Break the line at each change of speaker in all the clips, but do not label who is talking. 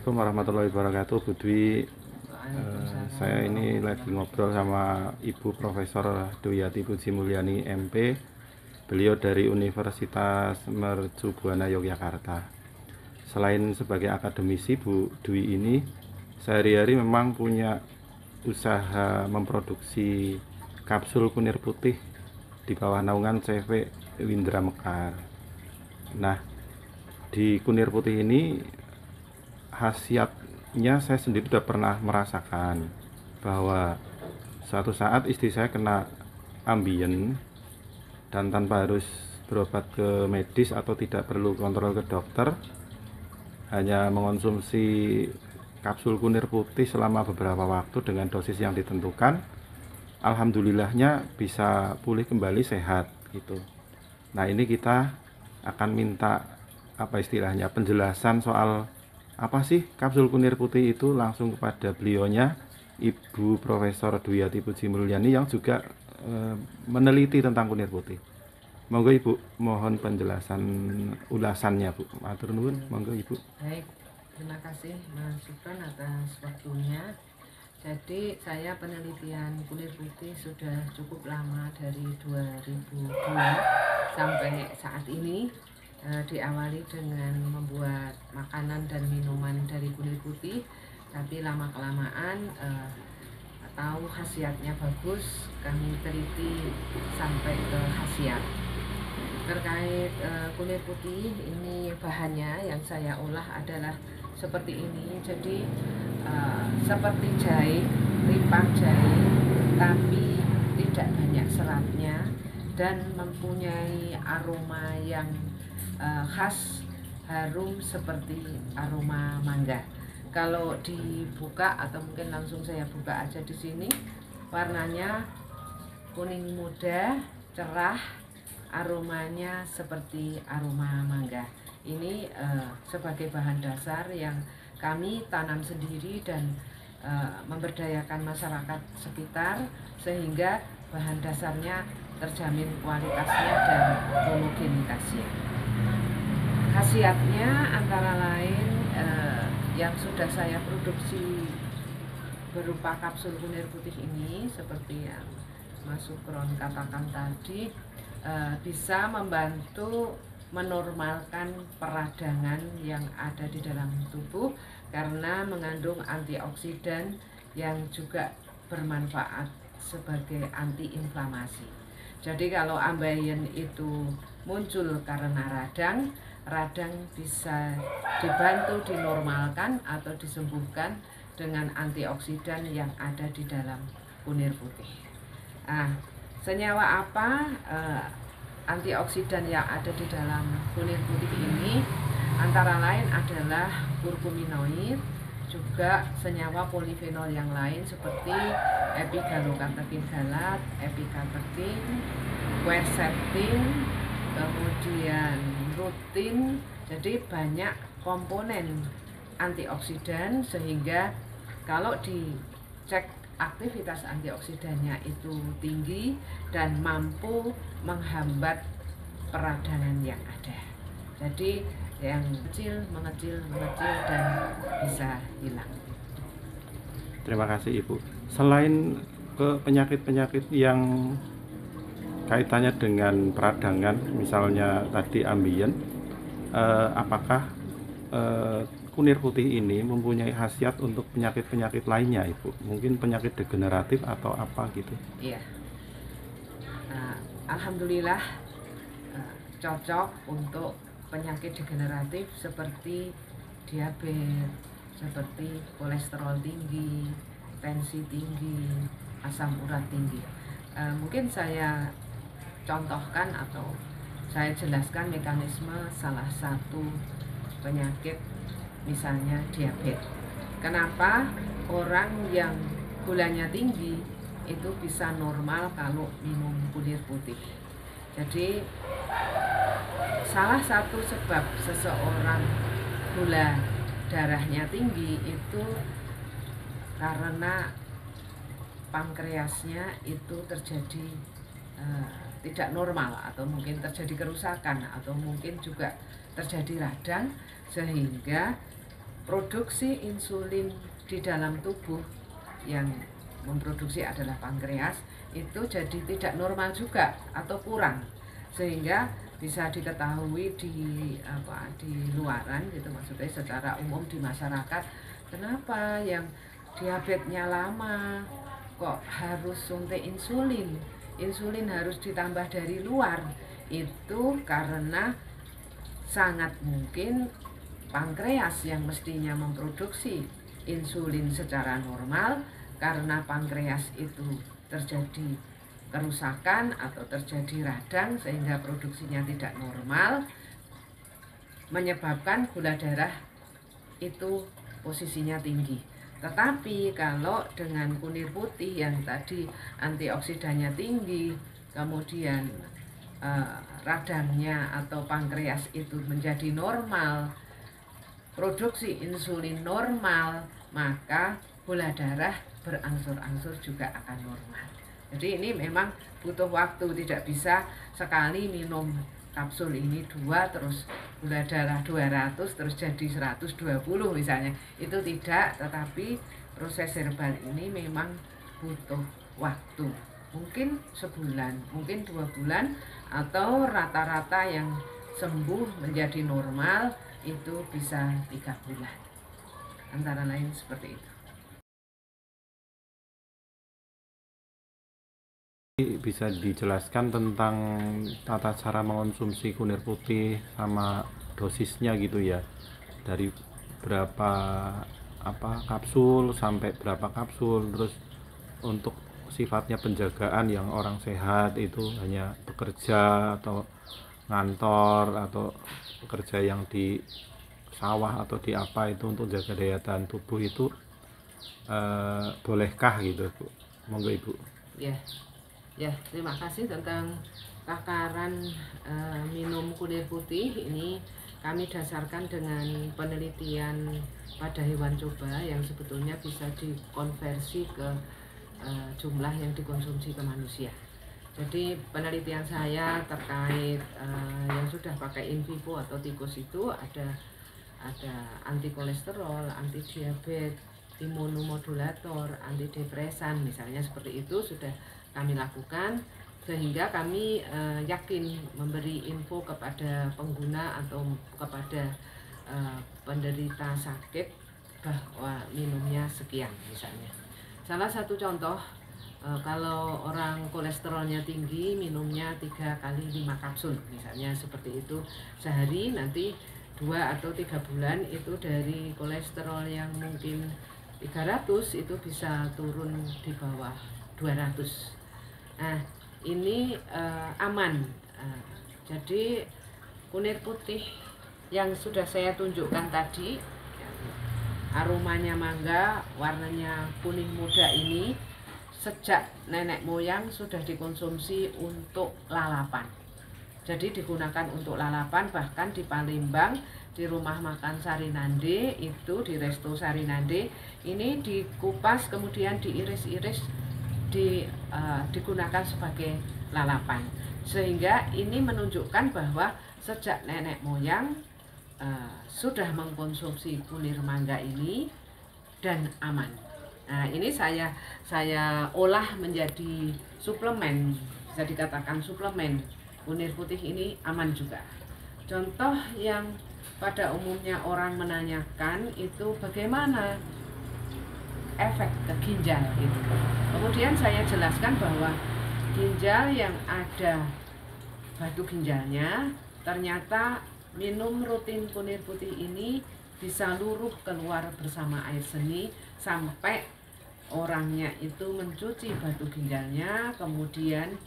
Assalamualaikum warahmatullahi wabarakatuh, Bu Dwi. Saya ini lagi ngobrol sama Ibu Profesor Dwiyati Puji Mulyani MP. Beliau dari Universitas Mercu Buana Yogyakarta. Selain sebagai akademisi, Bu Dwi ini sehari-hari memang punya usaha memproduksi kapsul kunir putih di bawah naungan CV Windra Mekar. Nah, di kunir putih ini khasiatnya saya sendiri sudah pernah merasakan bahwa suatu saat istri saya kena ambien dan tanpa harus berobat ke medis atau tidak perlu kontrol ke dokter, hanya mengonsumsi kapsul kunir putih selama beberapa waktu dengan dosis yang ditentukan, alhamdulillahnya bisa pulih kembali sehat gitu. Nah, ini kita akan minta apa istilahnya penjelasan soal apa sih kapsul kunir putih itu langsung kepada beliaunya, Ibu Profesor Dwiyati Puji Mulyani yang juga meneliti tentang kunir putih. Monggo Ibu, mohon penjelasan ulasannya Bu. Matur nuwun, monggo Ibu.
Baik, terima kasih Mas Supran atas waktunya. Jadi saya penelitian kunir putih sudah cukup lama dari 2002 sampai saat ini. Diawali dengan membuat makanan dan minuman dari kunir putih, tapi lama-kelamaan tahu khasiatnya bagus, kami teliti sampai ke khasiat. Terkait kunir putih ini, bahannya yang saya olah adalah seperti ini. Jadi seperti jahe, limpah jahe, tapi tidak banyak seratnya dan mempunyai aroma yang khas, harum seperti aroma mangga. Kalau dibuka atau mungkin langsung saya buka aja di sini, warnanya kuning muda, cerah, aromanya seperti aroma mangga. Ini sebagai bahan dasar yang kami tanam sendiri dan memberdayakan masyarakat sekitar sehingga bahan dasarnya terjamin kualitasnya dan homogenitasnya. Khasiatnya antara lain yang sudah saya produksi berupa kapsul kunir putih ini, seperti yang Mas Supron katakan tadi, bisa membantu menormalkan peradangan yang ada di dalam tubuh karena mengandung antioksidan yang juga bermanfaat sebagai antiinflamasi. Jadi kalau ambeien itu muncul karena radang bisa dibantu dinormalkan atau disembuhkan dengan antioksidan yang ada di dalam kunir putih. Senyawa apa antioksidan yang ada di dalam kunir putih ini? Antara lain adalah kurkuminoid, juga senyawa polifenol yang lain seperti epigalokatekin galat, epicatekin, quercetin, kemudian rutin. Jadi banyak komponen antioksidan sehingga kalau dicek aktivitas antioksidannya itu tinggi dan mampu menghambat peradangan yang ada. Jadi yang mengecil dan bisa hilang.
Terima kasih Ibu. Selain ke penyakit-penyakit yang kaitannya dengan peradangan, misalnya tadi ambien, apakah kunir putih ini mempunyai khasiat untuk penyakit-penyakit lainnya Ibu? Mungkin penyakit degeneratif atau apa gitu?
Iya. Alhamdulillah cocok untuk penyakit degeneratif seperti diabetes, seperti kolesterol tinggi, tensi tinggi, asam urat tinggi. Mungkin saya contohkan atau saya jelaskan mekanisme salah satu penyakit, misalnya diabetes. Kenapa orang yang gulanya tinggi itu bisa normal kalau minum kunir putih? Jadi salah satu sebab seseorang gula darahnya tinggi itu karena pankreasnya itu terjadi tidak normal, atau mungkin terjadi kerusakan, atau mungkin juga terjadi radang, sehingga produksi insulin di dalam tubuh yang memproduksi adalah pankreas itu jadi tidak normal juga atau kurang, sehingga bisa diketahui di luaran gitu, maksudnya secara umum di masyarakat, kenapa yang diabetesnya lama kok harus suntik insulin harus ditambah dari luar. Itu karena sangat mungkin pankreas yang mestinya memproduksi insulin secara normal, karena pankreas itu terjadi kerusakan atau terjadi radang sehingga produksinya tidak normal, menyebabkan gula darah itu posisinya tinggi. Tetapi kalau dengan kunir putih yang tadi antioksidannya tinggi, kemudian radangnya atau pankreas itu menjadi normal, produksi insulin normal, maka gula darah berangsur-angsur juga akan normal. Jadi ini memang butuh waktu, tidak bisa sekali minum kapsul ini 2 terus gula darah 200 terus jadi 120 misalnya. Itu tidak, tetapi proses herbal ini memang butuh waktu. Mungkin sebulan, mungkin 2 bulan, atau rata-rata yang sembuh menjadi normal itu bisa 3 bulan. Antara lain seperti itu.
Bisa dijelaskan tentang tata cara mengonsumsi kunir putih sama dosisnya gitu ya, dari berapa kapsul sampai berapa kapsul, terus untuk sifatnya penjagaan yang orang sehat itu hanya bekerja atau ngantor atau bekerja yang di sawah atau di apa itu untuk jaga daya tahan tubuh itu bolehkah gitu Bu? Monggo Ibu.
Ya, terima kasih tentang takaran minum kunir putih ini. Kami dasarkan dengan penelitian pada hewan coba yang sebetulnya bisa dikonversi ke jumlah yang dikonsumsi ke manusia. Jadi penelitian saya terkait yang sudah pakai in vivo atau tikus itu ada anti kolesterol, anti diabetes, imunomodulator, antidepresan misalnya, seperti itu sudah kami lakukan, sehingga kami yakin memberi info kepada pengguna atau kepada penderita sakit bahwa minumnya sekian misalnya. Salah satu contoh, kalau orang kolesterolnya tinggi minumnya 3 kali 5 kapsul misalnya seperti itu sehari, nanti 2 atau 3 bulan itu dari kolesterol yang mungkin 300 itu bisa turun di bawah 200. Nah, ini aman. Jadi kunir putih yang sudah saya tunjukkan tadi, aromanya mangga, warnanya kuning muda ini sejak nenek moyang sudah dikonsumsi untuk lalapan. Jadi digunakan untuk lalapan, bahkan di Palembang di rumah makan Sarinande itu, di resto Sarinande ini dikupas kemudian diiris-iris digunakan sebagai lalapan, sehingga ini menunjukkan bahwa sejak nenek moyang sudah mengkonsumsi kunir mangga ini dan aman. Nah, ini saya olah menjadi suplemen, bisa dikatakan suplemen. Kunir putih ini aman juga. Contoh yang pada umumnya orang menanyakan itu bagaimana efek ke ginjal gitu. Kemudian saya jelaskan bahwa ginjal yang ada batu ginjalnya, ternyata minum rutin kunir putih ini bisa luruh keluar bersama air seni sampai orangnya itu mencuci batu ginjalnya, kemudian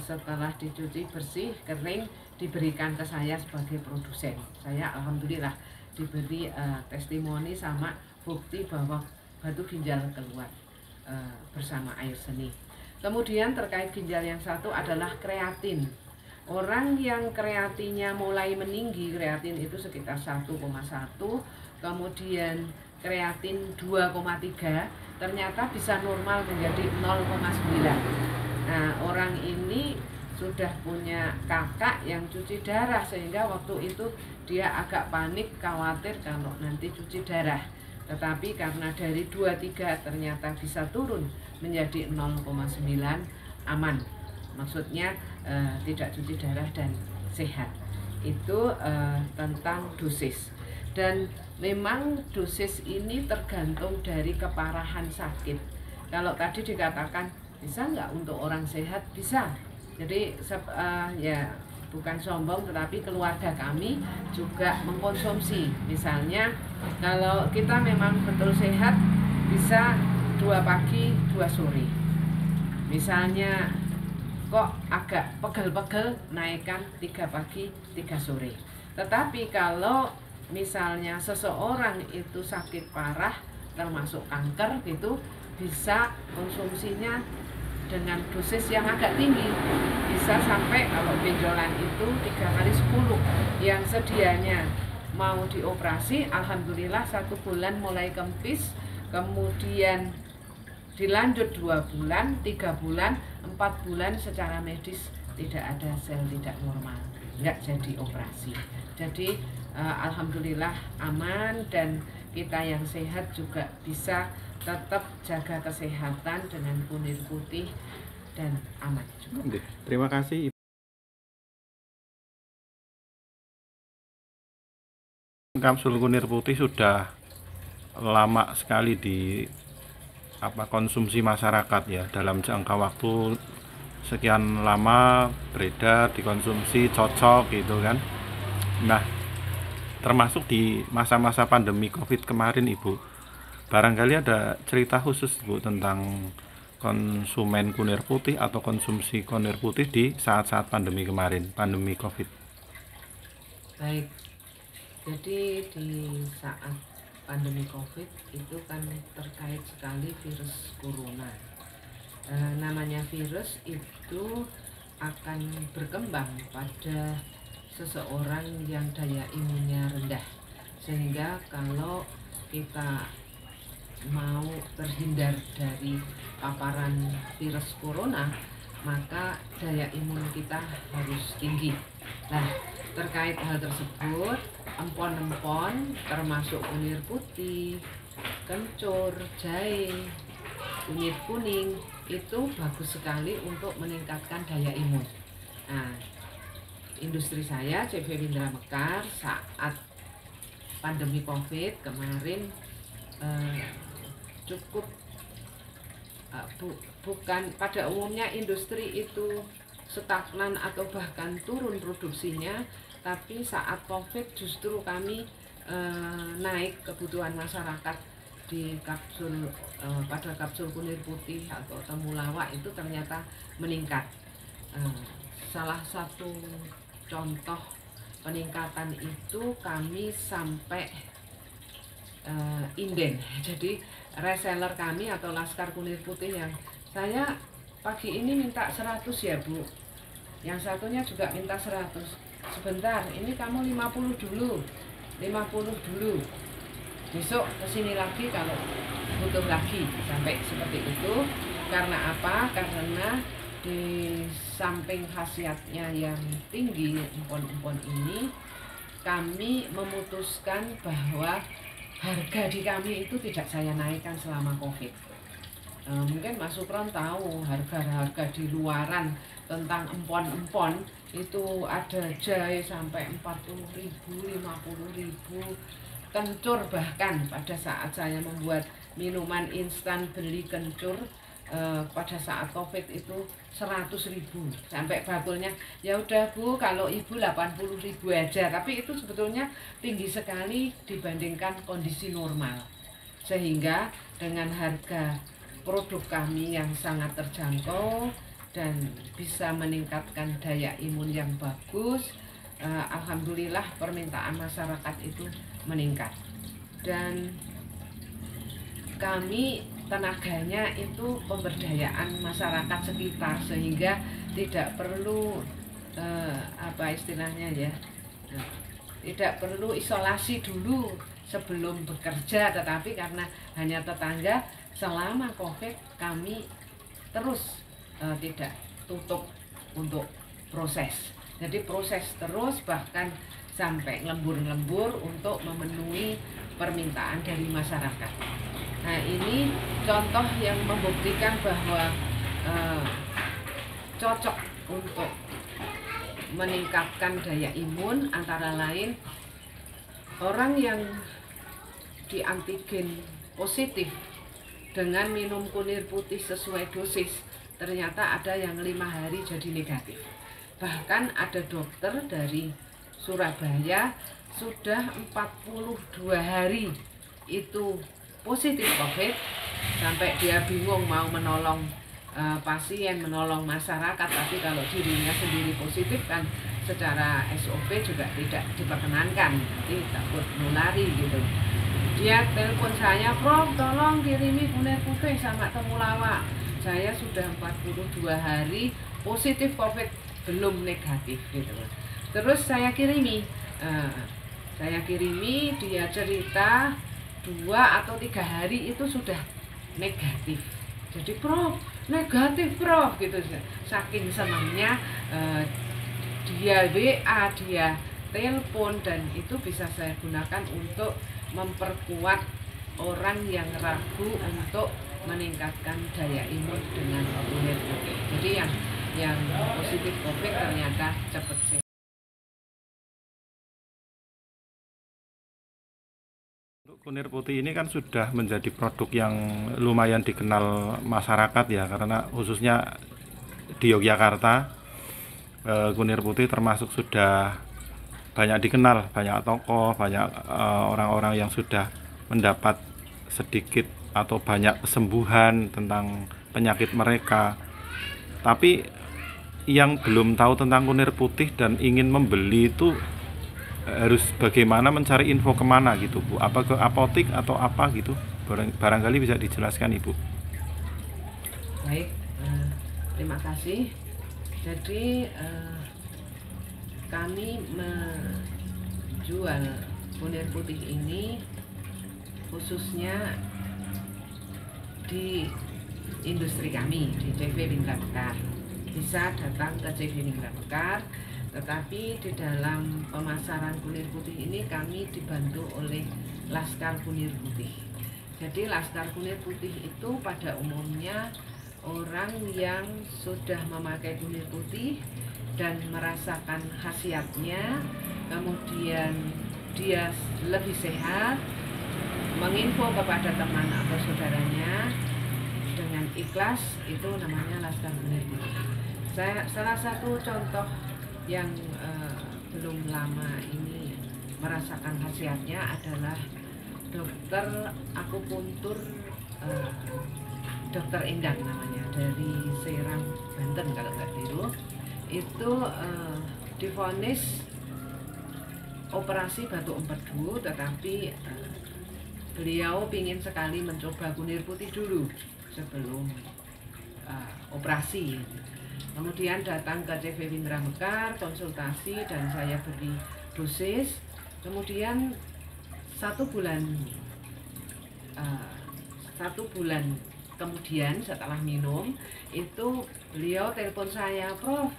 setelah dicuci bersih, kering, diberikan ke saya sebagai produsen. Saya alhamdulillah diberi testimoni sama bukti bahwa batu ginjal keluar bersama air seni. Kemudian terkait ginjal yang satu adalah kreatin. Orang yang kreatinnya mulai meninggi, kreatin itu sekitar 1,1, kemudian kreatin 2,3, ternyata bisa normal menjadi 0,9. Nah, orang ini sudah punya kakak yang cuci darah, sehingga waktu itu dia agak panik, khawatir kalau nanti cuci darah. Tetapi karena dari 23 ternyata bisa turun menjadi 0,9, aman. Maksudnya tidak cuci darah dan sehat. Itu tentang dosis. Dan memang dosis ini tergantung dari keparahan sakit. Kalau tadi dikatakan bisa nggak untuk orang sehat? Bisa. Jadi ya bukan sombong, tetapi keluarga kami juga mengkonsumsi. Misalnya kalau kita memang betul sehat, bisa 2 pagi 2 sore. Misalnya kok agak pegel-pegel, naikkan 3 pagi 3 sore. Tetapi kalau misalnya seseorang itu sakit parah termasuk kanker gitu, bisa konsumsinya dengan dosis yang agak tinggi, bisa sampai kalau benjolan itu 3 kali 10 yang sedianya mau dioperasi, alhamdulillah 1 bulan mulai kempis, kemudian dilanjut 2 bulan, 3 bulan, 4 bulan secara medis tidak ada sel tidak normal, nggak jadi operasi. Jadi alhamdulillah aman, dan kita yang sehat juga bisa tetap jaga kesehatan dengan kunir putih dan aman juga.
Terima kasih. Kapsul kunir putih sudah lama sekali di konsumsi masyarakat ya, dalam jangka waktu sekian lama beredar, dikonsumsi, cocok gitu kan. Nah, termasuk di masa-masa pandemi COVID kemarin Ibu, barangkali ada cerita khusus Bu tentang konsumen kunir putih atau konsumsi kunir putih di saat-saat pandemi kemarin, pandemi COVID.
Baik, jadi di saat pandemi COVID itu kan terkait sekali virus corona. Namanya virus itu akan berkembang pada seseorang yang daya imunnya rendah, sehingga kalau kita mau terhindar dari paparan virus corona, maka daya imun kita harus tinggi. Nah, terkait hal tersebut, empon-empon termasuk kunir putih, kencur, jahe, kunyit kuning itu bagus sekali untuk meningkatkan daya imun. Nah, industri saya CV Windra Mekar saat pandemi COVID kemarin cukup bukan pada umumnya industri itu stagnan atau bahkan turun produksinya, tapi saat COVID justru kami naik kebutuhan masyarakat di kapsul pada kapsul kunir putih atau temulawak itu ternyata meningkat. Salah satu contoh peningkatan itu kami sampai inden. Jadi reseller kami atau laskar kunir putih yang saya pagi ini minta 100 ya Bu, yang satunya juga minta 100. Sebentar, ini kamu 50 dulu, 50 dulu, besok kesini lagi kalau butuh lagi, sampai seperti itu. Karena apa? Karena di samping khasiatnya yang tinggi empon-empon ini, kami memutuskan bahwa harga di kami itu tidak saya naikkan selama COVID. Mungkin Mas Supron tahu harga-harga di luaran tentang empon-empon itu ada jahe sampai 40.000, 50.000, kencur bahkan pada saat saya membuat minuman instan beli kencur pada saat COVID itu 100.000, sampai bakulnya ya udah Bu kalau Ibu 80.000 aja, tapi itu sebetulnya tinggi sekali dibandingkan kondisi normal, sehingga dengan harga produk kami yang sangat terjangkau dan bisa meningkatkan daya imun yang bagus, alhamdulillah permintaan masyarakat itu meningkat, dan kami tenaganya itu pemberdayaan masyarakat sekitar, sehingga tidak perlu apa istilahnya ya, tidak perlu isolasi dulu sebelum bekerja, tetapi karena hanya tetangga, selama COVID kami terus tidak tutup untuk proses. Jadi proses terus, bahkan sampai lembur-lembur untuk memenuhi permintaan dari masyarakat. Nah, ini contoh yang membuktikan bahwa cocok untuk meningkatkan daya imun, antara lain orang yang di antigen positif dengan minum kunir putih sesuai dosis, ternyata ada yang 5 hari jadi negatif. Bahkan ada dokter dari Surabaya sudah 42 hari itu positif COVID, sampai dia bingung mau menolong pasien, menolong masyarakat, tapi kalau dirinya sendiri positif kan secara SOP juga tidak diperkenankan, nanti takut nulari gitu. Dia telepon saya, "Prof, tolong kirimi kunir putih sama temulawak. Saya sudah 42 hari positif COVID, belum negatif," gitu. Terus saya kirimi, dia cerita 2 atau 3 hari itu sudah negatif. Jadi, "Prof, negatif Prof," gitu. Saking senangnya dia WA, dia telepon, dan itu bisa saya gunakan untuk memperkuat orang yang ragu untuk meningkatkan daya imun dengan kunir putih. Jadi yang positif COVID ternyata cepat sehat.
Kunir putih ini kan sudah menjadi produk yang lumayan dikenal masyarakat ya, karena khususnya di Yogyakarta kunir putih termasuk sudah banyak dikenal, banyak tokoh, banyak orang-orang yang sudah mendapat sedikit atau banyak kesembuhan tentang penyakit mereka. Tapi yang belum tahu tentang kunir putih dan ingin membeli itu harus bagaimana mencari info kemana gitu Bu? Apa ke apotik atau apa gitu? Barangkali bisa dijelaskan Ibu.
Baik, terima kasih. Jadi kami menjual kunir putih ini khususnya di industri kami, di CV Mitra Bekar. Bisa datang ke CV Mitra Bekar, tetapi di dalam pemasaran kunir putih ini kami dibantu oleh Laskar Kunir Putih. Jadi Laskar Kunir Putih itu pada umumnya orang yang sudah memakai kunir putih dan merasakan khasiatnya, kemudian dia lebih sehat, menginfo kepada teman atau saudaranya dengan ikhlas, itu namanya Laskar Kunir Putih. Salah satu contoh yang belum lama ini merasakan khasiatnya adalah dokter akupuntur, Dokter Endang namanya, dari Serang, Banten kalau nggak keliru. Itu divonis operasi batu empedu, tetapi beliau ingin sekali mencoba kunir putih dulu sebelum operasi. Kemudian datang ke CV Mitra Bekar, konsultasi, dan saya beri dosis. Kemudian satu bulan kemudian setelah minum itu beliau telepon saya, "Prof,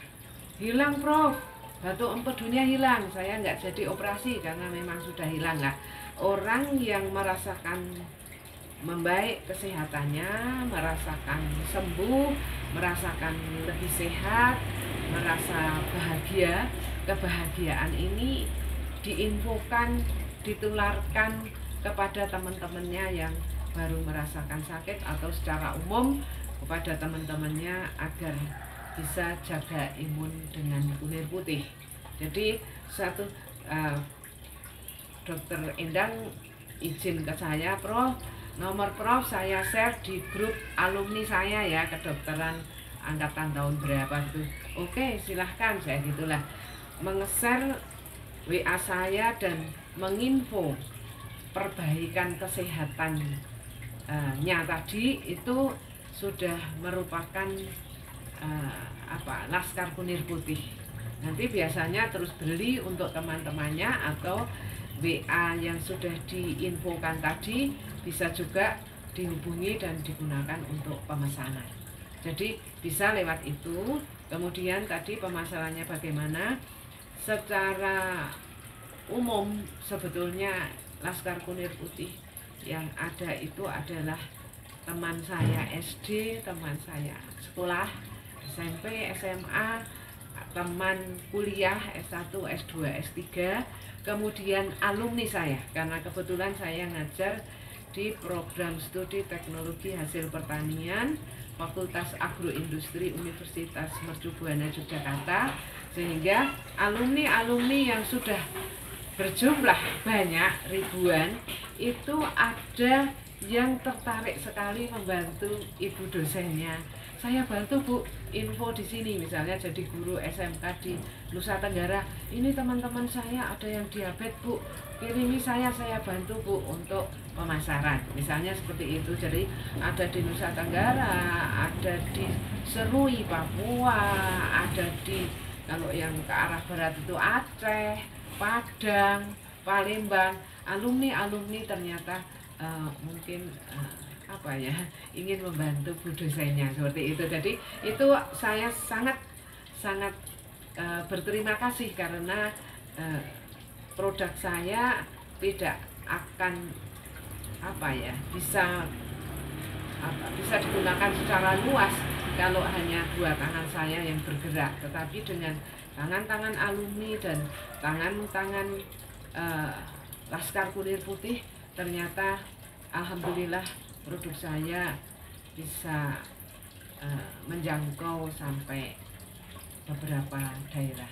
hilang Prof, batu empedunya hilang." Saya nggak jadi operasi karena memang sudah hilang lah. Orang yang merasakan membaik kesehatannya, merasakan sembuh, merasakan lebih sehat, merasa bahagia, kebahagiaan ini diinfokan, ditularkan kepada teman-temannya yang baru merasakan sakit, atau secara umum kepada teman-temannya agar bisa jaga imun dengan kunir putih. Jadi Dokter Endang izin ke saya, "Prof, nomor Prof saya share di grup alumni saya ya, kedokteran angkatan tahun berapa gitu." "Oke, silahkan," saya gitulah menge-share WA saya dan menginfo perbaikan kesehatannya tadi. Itu sudah merupakan Laskar Kunir Putih. Nanti biasanya terus beli untuk teman-temannya, atau WA yang sudah diinfokan tadi bisa juga dihubungi dan digunakan untuk pemesanan. Jadi bisa lewat itu Kemudian tadi pemasarannya bagaimana? Secara umum sebetulnya Laskar Kunir Putih yang ada itu adalah teman saya SD, teman saya sekolah, SMP, SMA, teman kuliah S1, S2, S3, kemudian alumni saya, karena kebetulan saya ngajar di program studi teknologi hasil pertanian Fakultas Agroindustri Universitas Mercu Buana Yogyakarta, sehingga alumni-alumni yang sudah berjumlah banyak ribuan itu ada yang tertarik sekali membantu ibu dosennya. Saya bantu Bu, info di sini misalnya jadi guru SMK di Nusa Tenggara. Ini teman-teman saya ada yang diabetes Bu, kirimi saya bantu Bu untuk pemasaran. Misalnya seperti itu. Jadi ada di Nusa Tenggara, ada di Serui Papua, ada di kalau yang ke arah barat itu Aceh, Padang, Palembang. Alumni ternyata mungkin ingin membantu bu dosennya seperti itu. Jadi itu saya sangat berterima kasih karena produk saya tidak akan bisa digunakan secara luas kalau hanya dua tangan saya yang bergerak, tetapi dengan tangan-tangan alumni dan tangan-tangan Laskar Kunir Putih, ternyata alhamdulillah produk saya bisa menjangkau sampai beberapa daerah.